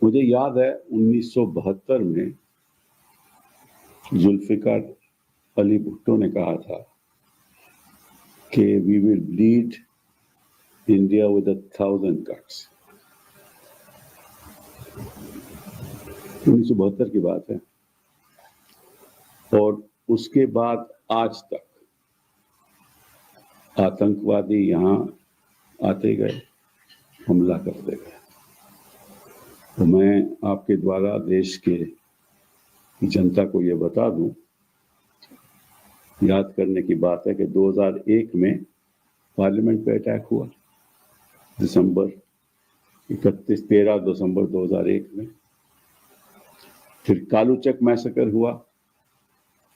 मुझे याद है 1972 में जुल्फिकार अली भुट्टो ने कहा था कि we will bleed India with 1000 cuts. 1972 की बात है। और उसके बाद आज तक आतंकवादी यहाँ आते गए, हमला करते गए। तो मैं आपके द्वारा देश के जनता को ये बता दूं, याद करने की बात है कि 2001 में पार्लियामेंट पे अटैक हुआ, 13 दिसंबर 2001 में। फिर कालूचक मैसेकर हुआ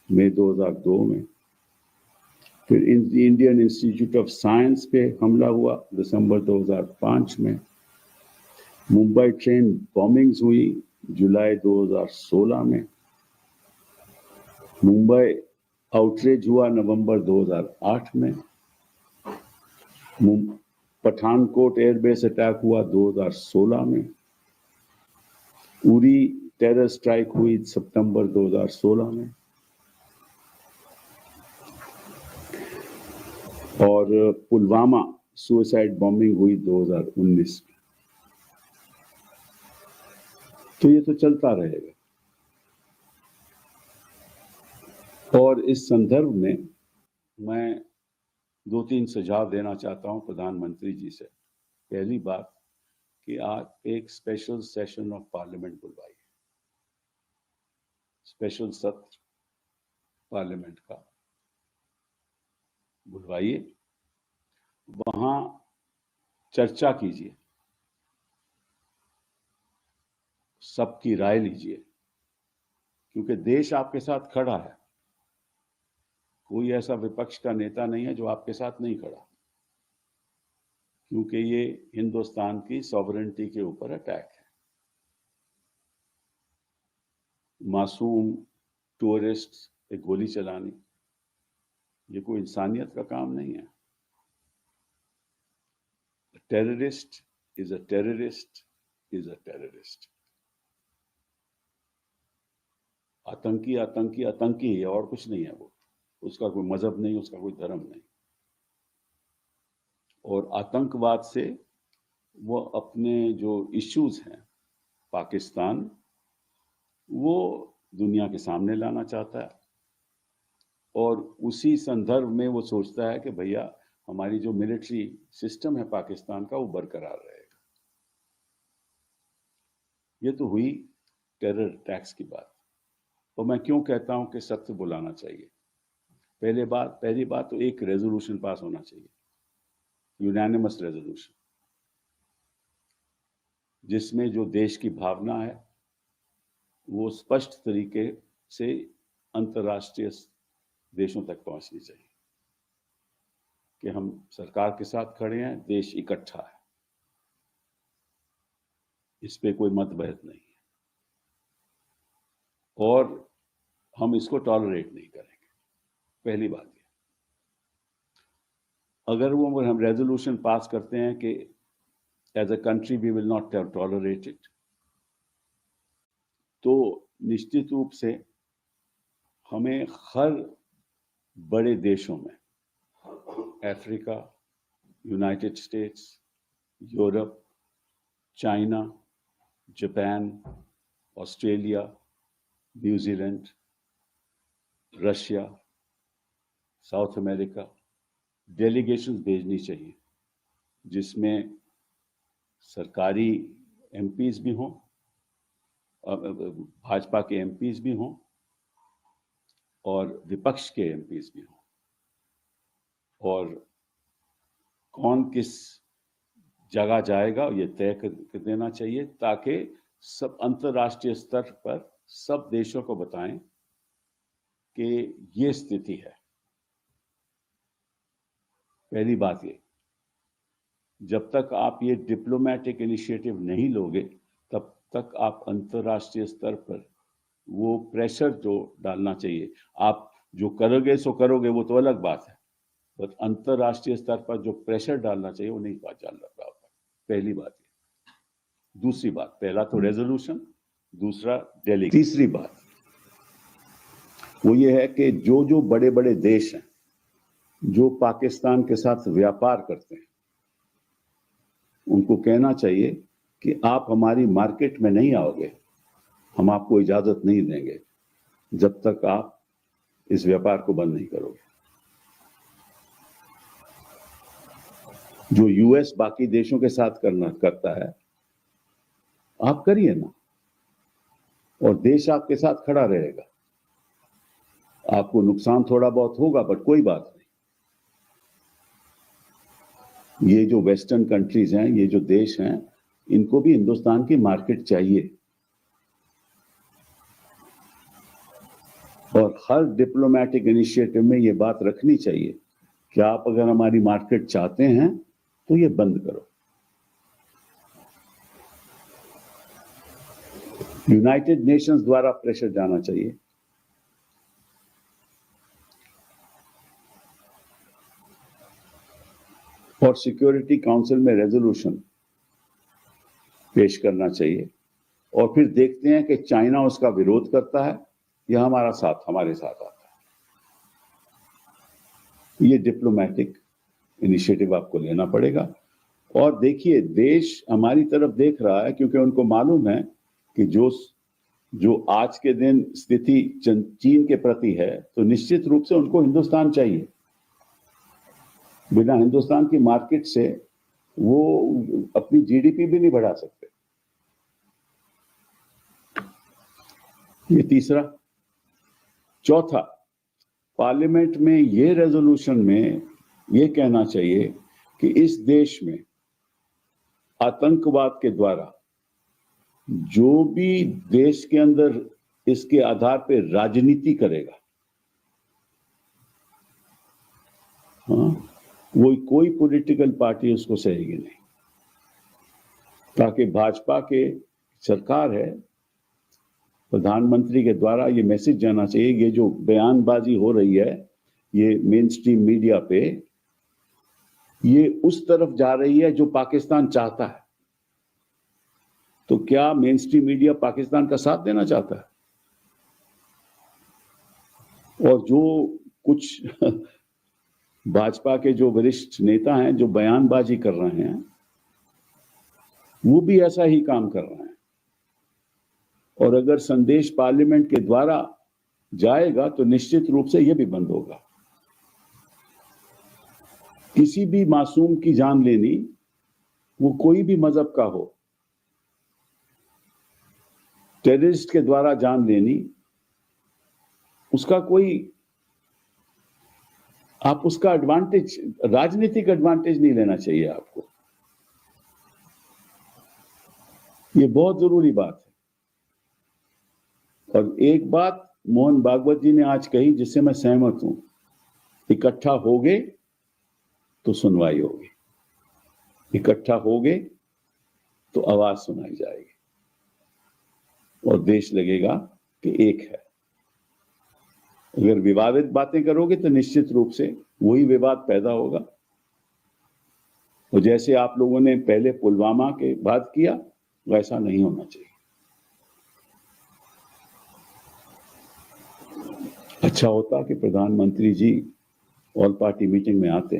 मई 2002 में। फिर इंडियन इंस्टीट्यूट ऑफ साइंस पे हमला हुआ दिसंबर 2005 में। मुंबई ट्रेन बॉम्बिंग्स हुई जुलाई 2016 में। मुंबई आउटरीच हुआ नवंबर 2008 में। पठानकोट एयरबेस अटैक हुआ 2016 में। उरी टेरर स्ट्राइक हुई सितंबर 2016 में। और पुलवामा सुसाइड बॉम्बिंग हुई 2019 में। तो ये तो चलता रहेगा। और इस संदर्भ में मैं 2-3 सुझाव देना चाहता हूं प्रधानमंत्री जी से। पहली बात कि आप एक स्पेशल सेशन ऑफ पार्लियामेंट बुलवाइए, स्पेशल सत्र पार्लियामेंट का बुलवाइए, वहां चर्चा कीजिए, सबकी राय लीजिए, क्योंकि देश आपके साथ खड़ा है। कोई ऐसा विपक्ष का नेता नहीं है जो आपके साथ नहीं खड़ा, क्योंकि ये हिंदुस्तान की सॉवरेनिटी के ऊपर अटैक है। मासूम टूरिस्ट पे गोली चलानी, ये कोई इंसानियत का काम नहीं है। Terrorist is a terrorist is a terrorist. आतंकी आतंकी आतंकी है और कुछ नहीं है। वो, उसका कोई मजहब नहीं, उसका कोई धर्म नहीं। और आतंकवाद से वो अपने जो इश्यूज हैं पाकिस्तान, वो दुनिया के सामने लाना चाहता है। और उसी संदर्भ में वो सोचता है कि भैया हमारी जो मिलिट्री सिस्टम है पाकिस्तान का, वो बरकरार रहेगा। ये तो हुई टेरर अटैक्स की बात। तो मैं क्यों कहता हूं कि सत्र बुलाना चाहिए। पहली बात तो एक रेजोल्यूशन पास होना चाहिए, यूनानिमस रेजोल्यूशन, जिसमें जो देश की भावना है वो स्पष्ट तरीके से अंतर्राष्ट्रीय देशों तक पहुंचनी चाहिए कि हम सरकार के साथ खड़े हैं, देश इकट्ठा है, इस पे कोई मतभेद नहीं है और हम इसको टॉलरेट नहीं करेंगे। पहली बात ये, अगर वो हम रेजोल्यूशन पास करते हैं कि as a country we will not tolerate it, तो निश्चित रूप से हमें हर बड़े देशों में, Africa, United States, Europe, China, Japan, Australia, New Zealand, Russia, South America delegations भेजनी चाहिए, जिसमें सरकारी एमपीज भी हों, भाजपा के एमपीज भी हों और विपक्ष के एमपीज भी हों। और कौन किस जगह जाएगा ये तय कर देना चाहिए, ताकि सब अंतर्राष्ट्रीय स्तर पर सब देशों को बताएं कि ये स्थिति है। पहली बात ये, जब तक आप ये डिप्लोमेटिक इनिशिएटिव नहीं लोगे, तब तक आप अंतर्राष्ट्रीय स्तर पर वो प्रेशर जो डालना चाहिए, आप जो करोगे सो करोगे, वो तो अलग बात है, बट अंतर्राष्ट्रीय स्तर पर जो प्रेशर डालना चाहिए वो नहीं डाल रहा होता। पहली बात ये। दूसरी बात, पहला तो रेजोल्यूशन, दूसरा दिल्ली। तीसरी बात वो ये है कि जो जो बड़े बड़े देश हैं जो पाकिस्तान के साथ व्यापार करते हैं, उनको कहना चाहिए कि आप हमारी मार्केट में नहीं आओगे, हम आपको इजाजत नहीं देंगे जब तक आप इस व्यापार को बंद नहीं करोगे। जो यूएस बाकी देशों के साथ करता है, आप करिए ना, और देश आपके साथ खड़ा रहेगा। आपको नुकसान थोड़ा बहुत होगा, बट कोई बात नहीं। ये जो वेस्टर्न कंट्रीज हैं, ये जो देश हैं, इनको भी हिंदुस्तान की मार्केट चाहिए, और हर डिप्लोमेटिक इनिशिएटिव में ये बात रखनी चाहिए कि आप अगर हमारी मार्केट चाहते हैं तो ये बंद करो। यूनाइटेड नेशंस द्वारा प्रेशर जाना चाहिए। और सिक्योरिटी काउंसिल में रेजोल्यूशन पेश करना चाहिए, और फिर देखते हैं कि चाइना उसका विरोध करता है या हमारे साथ आता है। ये डिप्लोमेटिक इनिशिएटिव आपको लेना पड़ेगा। और देखिए, देश हमारी तरफ देख रहा है, क्योंकि उनको मालूम है कि जो आज के दिन स्थिति चीन के प्रति है, तो निश्चित रूप से उनको हिंदुस्तान चाहिए। बिना हिंदुस्तान की मार्केट से वो अपनी जीडीपी भी नहीं बढ़ा सकते। ये तीसरा। चौथा, पार्लियामेंट में ये रेजोल्यूशन में ये कहना चाहिए कि इस देश में आतंकवाद के द्वारा जो भी देश के अंदर इसके आधार पे राजनीति करेगा, हाँ, वो कोई पॉलिटिकल पार्टी उसको सहेगी नहीं। ताकि भाजपा के सरकार है, प्रधानमंत्री के द्वारा ये मैसेज जाना चाहिए, ये जो बयानबाजी हो रही है ये मेन स्ट्रीम मीडिया पे, ये उस तरफ जा रही है जो पाकिस्तान चाहता है। तो क्या मेन स्ट्रीम मीडिया पाकिस्तान का साथ देना चाहता है? और जो कुछ भाजपा के जो वरिष्ठ नेता हैं जो बयानबाजी कर रहे हैं, वो भी ऐसा ही काम कर रहे हैं। और अगर संदेश पार्लियामेंट के द्वारा जाएगा तो निश्चित रूप से यह भी बंद होगा। किसी भी मासूम की जान लेनी, वो कोई भी मजहब का हो, टेररिस्ट के द्वारा जान लेनी, उसका कोई, आप उसका एडवांटेज, राजनीतिक एडवांटेज नहीं लेना चाहिए आपको। ये बहुत जरूरी बात है। और एक बात मोहन भागवत जी ने आज कही जिससे मैं सहमत हूं, इकट्ठा होगे तो सुनवाई होगी, इकट्ठा होगे तो आवाज सुनाई जाएगी और देश लगेगा कि एक है। अगर विवादित बातें करोगे तो निश्चित रूप से वही विवाद पैदा होगा। और जैसे आप लोगों ने पहले पुलवामा के बाद किया, वैसा नहीं होना चाहिए। अच्छा होता कि प्रधानमंत्री जी ऑल पार्टी मीटिंग में आते।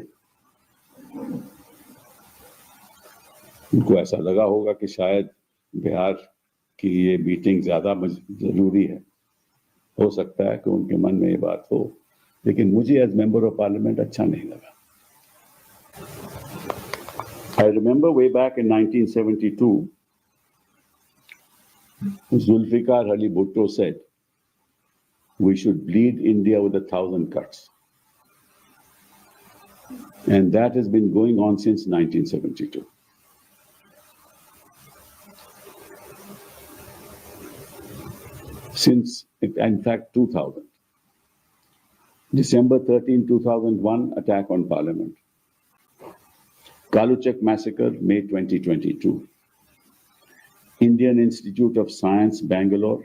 उनको ऐसा लगा होगा कि शायद बिहार की ये मीटिंग ज्यादा जरूरी है। हो सकता है कि उनके मन में ये बात हो, लेकिन मुझे एज मेंबर ऑफ पार्लियामेंट अच्छा नहीं लगा। I remember way back in 1972, Zulfikar Ali Bhutto said, we should bleed India with 1,000 cuts. And that has been going on since 1972. Since, in fact, 2000. December 13, 2001, attack on Parliament. Kaluchak massacre, May 2022. Indian Institute of Science, Bangalore,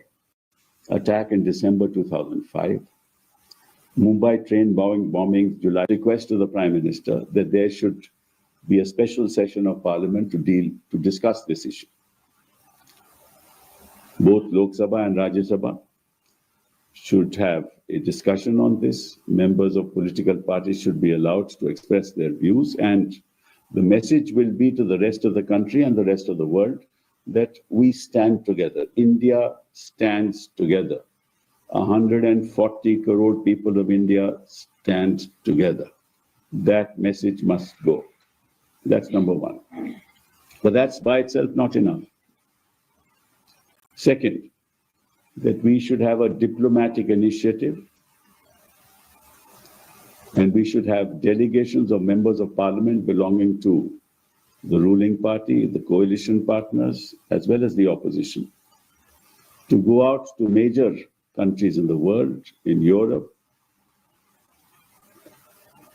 attack in December 2005. Mumbai train bombing, July. Request to the Prime Minister that there should be a special session of Parliament to discuss this issue. Both Lok Sabha and Rajya Sabha should have a discussion on this. Members of political parties should be allowed to express their views, and the message will be to the rest of the country and the rest of the world that we stand together. India stands together. 140 crore people of India stand together. That message must go. That's number one. But that's by itself not enough. Second, that we should have a diplomatic initiative, and we should have delegations of members of parliament belonging to the ruling party, the coalition partners, as well as the opposition, to go out to major countries in the world, in Europe,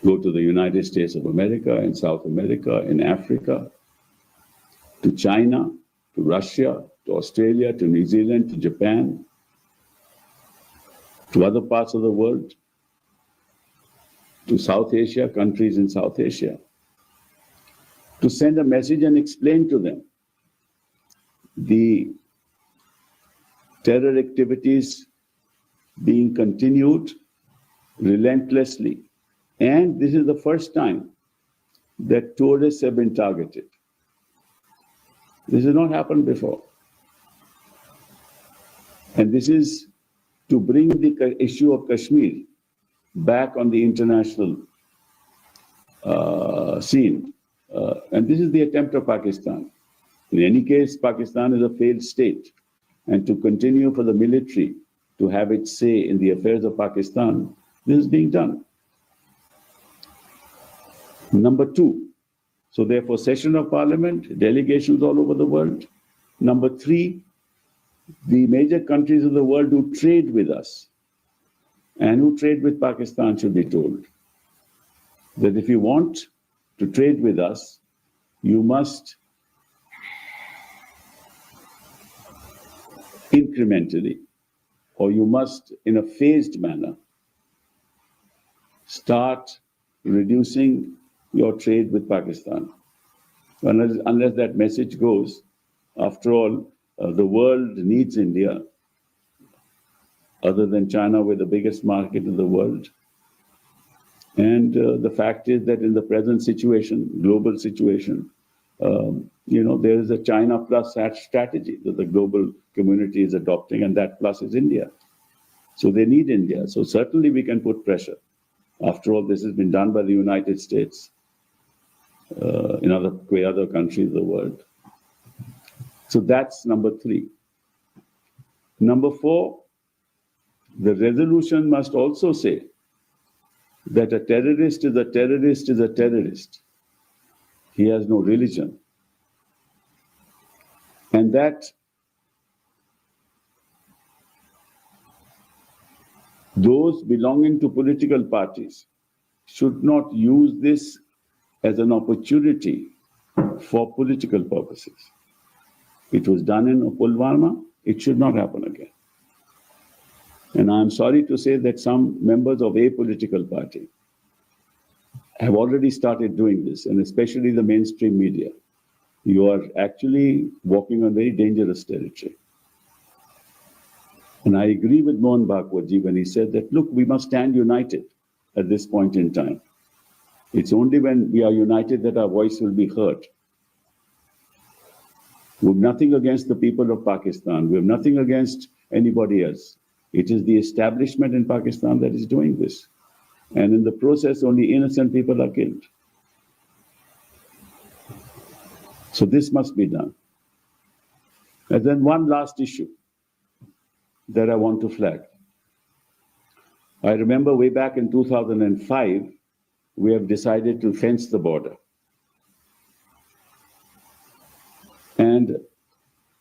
go to the United States of America, in South America, in Africa, to China, to Russia, to Australia, to New Zealand, to Japan, to other parts of the world, to South Asia, countries in South Asia, to send a message and explain to them the terror activities being continued relentlessly. And this is the first time that tourists have been targeted. This has not happened before. And this is to bring the issue of Kashmir back on the international scene. And this is the attempt of Pakistan. In any case, Pakistan is a failed state. And to continue for the military to have its say in the affairs of Pakistan, this is being done. Number two, so therefore session of parliament, delegations all over the world. Number three, the major countries of the world who trade with us and who trade with Pakistan should be told that if you want to trade with us, you must incrementally, or you must, in a phased manner, start reducing your trade with Pakistan. Unless that message goes, after all, the world needs India. Other than China, we're the biggest market in the world. And the fact is that in the present situation, global situation, there is a China plus strategy that the global community is adopting, and that plus is India. So they need India. So certainly we can put pressure. After all, this has been done by the United States in other countries of the world. So that's number three. Number four, the resolution must also say that a terrorist is a terrorist is a terrorist. He has no religion. And that those belonging to political parties should not use this as an opportunity for political purposes. It was done in Pulwama. It should not happen again. And I'm sorry to say that some members of a political party have already started doing this, and especially the mainstream media. You are actually walking on very dangerous territory. And I agree with Mohan Bhagwatji when he said that, look, we must stand united at this point in time. It's only when we are united that our voice will be heard. We have nothing against the people of Pakistan. We have nothing against anybody else. It is the establishment in Pakistan that is doing this. And in the process, only innocent people are killed. So this must be done. And then one last issue that I want to flag. I remember way back in 2005, we have decided to fence the border. And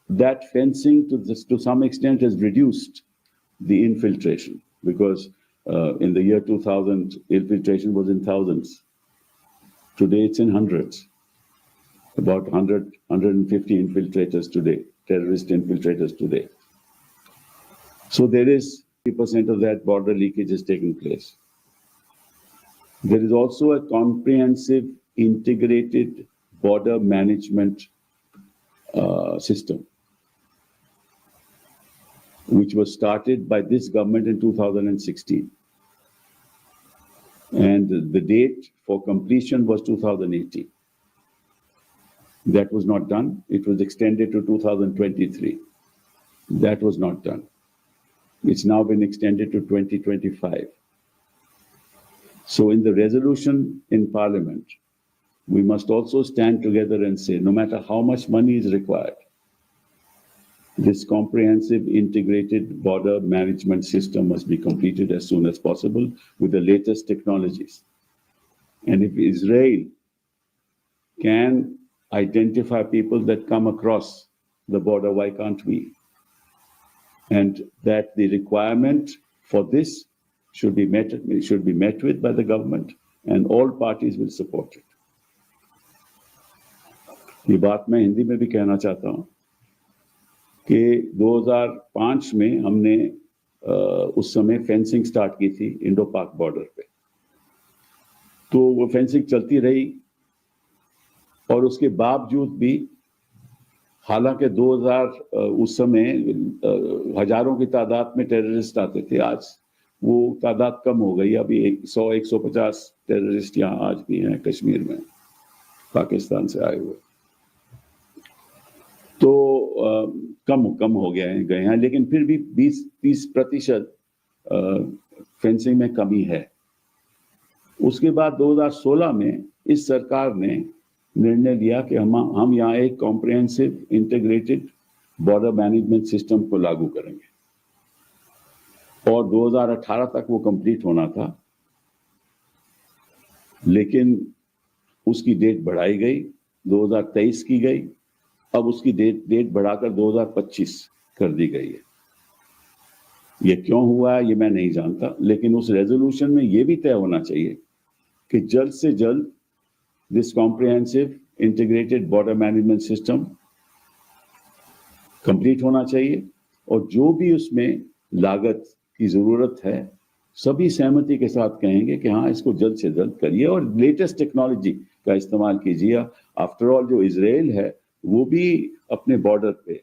that fencing to some extent has reduced the infiltration, because in the year 2000, infiltration was in thousands. Today it's in hundreds. About 100, 150 infiltrators today, terrorist infiltrators today. So there is 50% of that border leakage is taking place. There is also a comprehensive integrated border management system. which was started by this government in 2016. And the date for completion was 2018. That was not done. It was extended to 2023. That was not done. It's now been extended to 2025. So in the resolution in Parliament, we must also stand together and say, no matter how much money is required, this comprehensive integrated border management system must be completed as soon as possible with the latest technologies. And if Israel can identify people that come across the border, why can't we? And that the requirement for this should be met with by the government, and all parties will support it. ये बात मैं हिंदी में भी कहना चाहता हूँ कि 2005 में हमने उस समय फेंसिंग स्टार्ट की थी इंडो पाक बॉर्डर पे, तो वो फेंसिंग चलती रही और उसके बावजूद भी, हालांकि 2000 उस समय हजारों की तादाद में टेररिस्ट आते थे, आज वो तादाद कम हो गई, अभी 100-150 टेररिस्ट यहाँ आज भी हैं कश्मीर में, पाकिस्तान से आए हुए, तो कम हो गए हैं, लेकिन फिर भी 20-30% फेंसिंग में कमी है। उसके बाद 2016 में इस सरकार ने निर्णय लिया कि हम यहाँ एक comprehensive integrated border management system को लागू करेंगे, और 2018 तक वो कंप्लीट होना था, लेकिन उसकी डेट बढ़ाई गई, 2023 की गई, अब उसकी डेट बढ़ाकर 2025 कर दी गई है। ये क्यों हुआ है ये मैं नहीं जानता, लेकिन उस रेजोल्यूशन में ये भी तय होना चाहिए कि जल्द से जल्द this comprehensive integrated border management system complete होना चाहिए, और जो भी उसमें लागत की जरूरत है सभी सहमति के साथ कहेंगे कि हाँ इसको जल्द से जल्द करिए और लेटेस्ट टेक्नोलॉजी का इस्तेमाल कीजिए। आफ्टर ऑल जो इजराइल है वो भी अपने बॉर्डर पे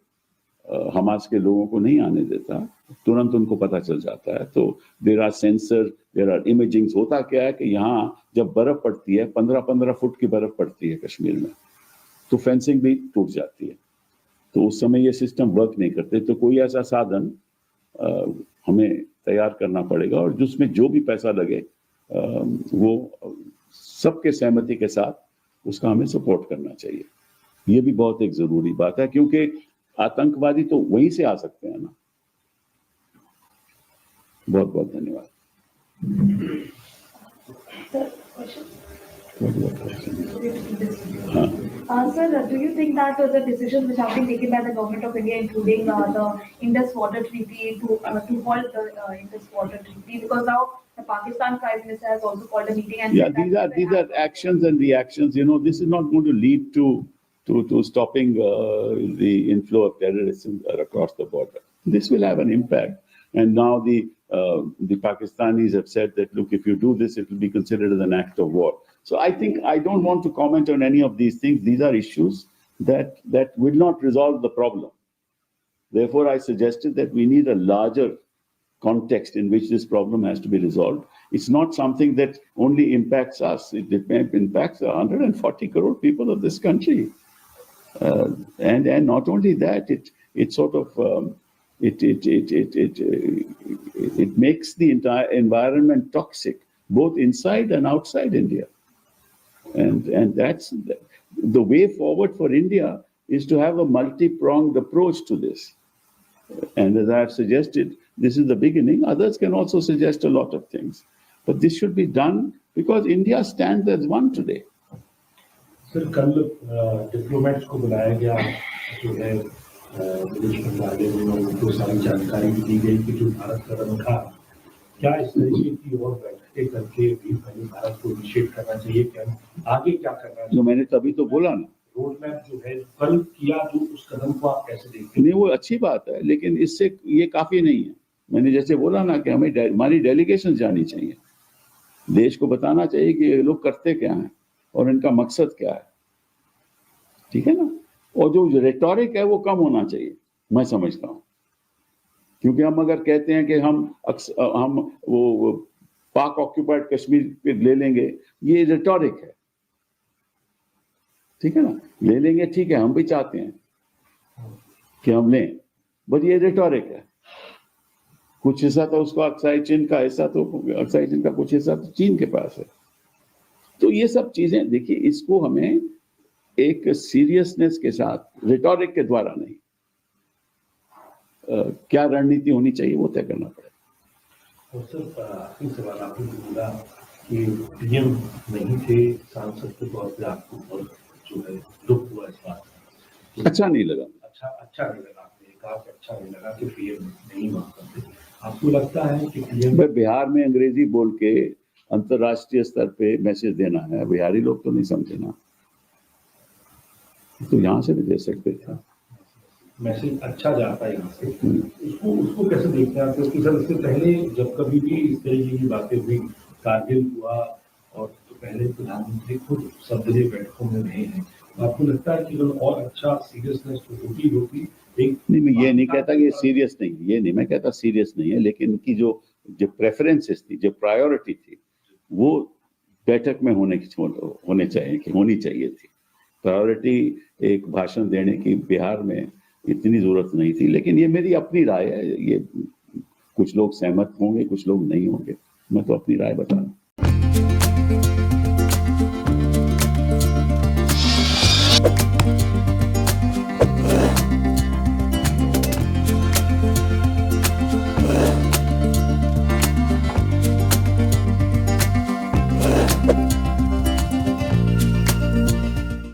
हमास के लोगों को नहीं आने देता, तुरंत उनको पता चल जाता है। तो there are sensor, there are imagings. होता क्या है कि यहाँ जब बर्फ पड़ती है, 15-15 फुट की बर्फ पड़ती है कश्मीर में, तो फेंसिंग भी टूट जाती है, तो उस समय ये सिस्टम वर्क नहीं करते। तो कोई ऐसा साधन हमें तैयार करना पड़ेगा, और जिसमें जो भी पैसा लगे वो सबके सहमति के साथ उसका हमें सपोर्ट करना चाहिए। ये भी बहुत एक जरूरी बात है, क्योंकि आतंकवादी तो वहीं से आ सकते हैं ना। बहुत बहुत धन्यवाद। Sir, do you think that the decisions which have been taken by the government of India, including the Indus Water Treaty, to halt the Indus Water Treaty, because now the Pakistan Prime Minister has also called a meeting and these are actions and reactions. You know, this is not going to lead to stopping the inflow of terrorists across the border. This will have an impact, and now the Pakistanis have said that, look, if you do this, it will be considered as an act of war. So I think I don't want to comment on any of these things. These are issues that will not resolve the problem. Therefore, I suggested that we need a larger context in which this problem has to be resolved. It's not something that only impacts us. It impacts 140 crore people of this country. And not only that, it sort of it makes the entire environment toxic, both inside and outside India. And that's the way forward for India, is to have a multi-pronged approach to this. And as I have suggested, this is the beginning. Others can also suggest a lot of things, but this should be done because India stands as one today. Sir, कल diplomats को बुलाया गया, जो है विदेश मंत्रालय में, उनको सारी जानकारी दी गई कि जो भारत कदम उठा, क्या इस तरीके की और बैठकें करके भी पहले भारत को इनिशिएट करना चाहिए कि हम आगे क्या करना चाहिए? जो मैंने तभी तो बोला ना, रोड मैप जो है कल किया, जो उस कदम को आप कैसे देखते हैं? नहीं, वो अच्छी बात है, लेकिन इससे ये काफी नहीं है। मैंने जैसे बोला ना कि हमें हमारी डेलीगेशन जानी चाहिए, देश को बताना चाहिए कि ये लोग करते क्या हैं और इनका मकसद क्या है, ठीक है ना। और जो रेटोरिक है वो कम होना चाहिए, मैं समझता हूँ। क्योंकि हम अगर कहते हैं कि हम वो पाक ऑक्यूपाइड कश्मीर पे ले लेंगे, ये रिटोरिक है, ठीक है ना, ले लेंगे, ठीक है, हम भी चाहते हैं कि हम लें, बट ये रिटोरिक है। कुछ हिस्सा तो उसको अक्साई चीन का हिस्सा, तो अक्साई चीन का कुछ हिस्सा तो चीन के पास है। तो ये सब चीजें देखिए, इसको हमें एक सीरियसनेस के साथ, रिटोरिक के द्वारा नहीं, क्या रणनीति होनी चाहिए वो तय करना पड़ेगा। और सिर्फ आखिरी सवाल, आपने बोला कि पीएम नहीं थे, सांसद के तौर पे आपको बहुत जो है दुख हुआ इस बात का, अच्छा नहीं लगा। अच्छा नहीं लगा, आपने कहा कि अच्छा नहीं लगा कि पीएम नहीं वहाँ पर थे। आपको लगता है कि पीएम बिहार में अंग्रेजी बोल के अंतर्राष्ट्रीय स्तर पे मैसेज देना है, बिहारी लोग तो नहीं समझे ना, तो यहाँ से भी दे सकते थे, मैसेज अच्छा जाता है यहाँ से, उसको कैसे देखते हैं आप? क्योंकि सर इससे पहले जब कभी भी इस तरीके की बातें हुई, कारगिल हुआ, और तो पहले प्रधानमंत्री खुद सब जगह बैठकों में रहे हैं, तो आपको लगता है कि अगर और अच्छा सीरियसनेस होती एक नहीं, मैं ये नहीं कहता कि सीरियस नहीं, ये नहीं मैं कहता सीरियस नहीं है, लेकिन इनकी जो प्रेफरेंसेस थी, जो प्रायोरिटी थी, वो बैठक में होनी चाहिए थी। प्रायोरिटी एक भाषण देने की बिहार में इतनी जरूरत नहीं थी, लेकिन ये मेरी अपनी राय है, ये कुछ लोग सहमत होंगे, कुछ लोग नहीं होंगे, मैं तो अपनी राय बता रहा हूँ।